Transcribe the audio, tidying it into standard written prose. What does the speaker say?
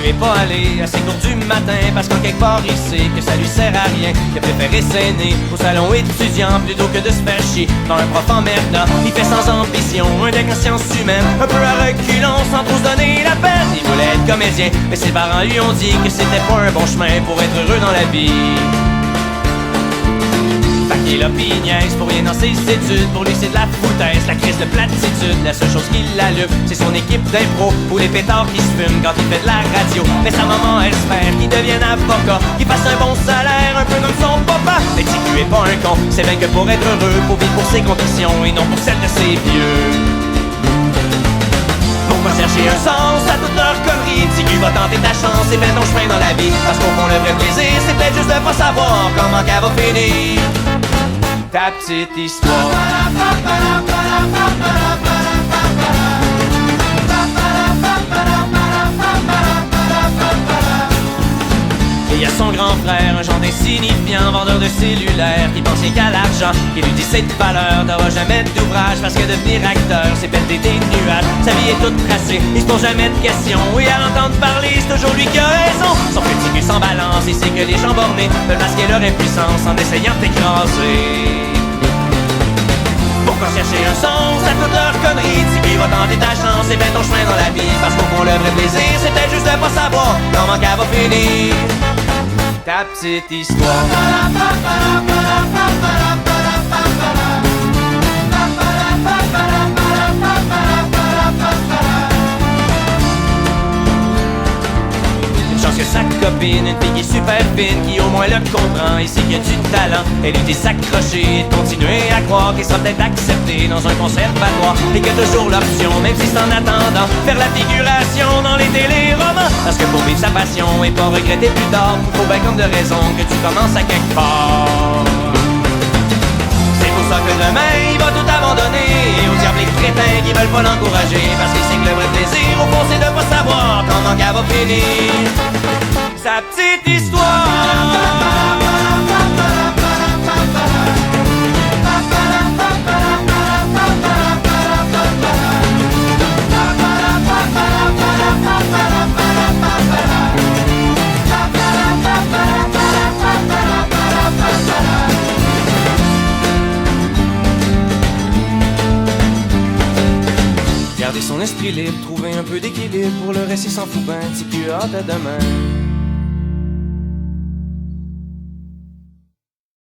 est pas allé à ses cours du matin parce qu'en quelque part il sait que ça lui sert à rien. Il a préféré s'aîner au salon étudiant plutôt que de se faire chier dans un prof emmerdant. Il fait sans ambition un deck en sciences humaines, un peu à reculons sans trop se donner la peine. Il voulait être comédien, mais ses parents lui ont dit que c'était pas un bon chemin pour être heureux dans la vie. Fait qu'il a pis niaise pour rien dans ses études. Pour lui c'est de la foutaise, la crise de platitude. La seule chose qui l'allume, c'est son équipe d'impro ou les pétards qui se fument quand il fait de la radio. Mais sa maman espère qu'il devienne avocat, qu'il fasse un bon salaire, un peu comme son papa. Mais TQ est pas un con, c'est bien que pour être heureux, faut vivre pour ses convictions et non pour celles de ses vieux. Pourquoi chercher un sens à toute leur connerie? TQ va tenter ta chance et fais ton chemin dans la vie. Parce qu'au fond le vrai plaisir, c'est peut-être juste de pas savoir comment qu'elle va finir ta petite histoire. Et y a son grand frère, un genre d'insignifiant vendeur de cellulaire qui pense qu'à l'argent, qui lui dit c'est de valeur, t'auras jamais d'ouvrage parce que devenir acteur c'est péter des nuages. Sa vie est toute tracée, il se pose jamais de questions et à l'entendre parler c'est toujours lui qui a raison. Son petit cul sans balance, il sait que les gens bornés veulent masquer leur impuissance en essayant de t'écraser. Pourquoi chercher un sens à toute leur connerie? TQ va tenter ta chance et fais ton chemin dans la vie. Parce qu'au fond le vrai plaisir c'est peut-être juste de pas savoir comment qu'elle va finir ta petite histoire. Que sa copine, une fille qui est super fine, qui au moins le comprend et sait qu'il y a du talent. Elle lui dit s'accrocher et de continuer à croire qu'il sera peut-être accepté dans un conservatoire. Et qu'il y a toujours l'option, même si c'est en attendant, faire la figuration dans les téléromans. Parce que pour vivre sa passion et pas regretter plus tard, faut bien comme de raison que tu commences à quelque part. C'est pour ça que demain il va tout abandonner aux diables les crétins qui veulent pas l'encourager. Parce qu'il sait que le vrai plaisir au fond c'est de pas savoir comment qu'elle va finir sa petite histoire. Garder son esprit libre, trouver un peu d'équilibre, pour le reste il s'en fout ben, TQ hâte à demain.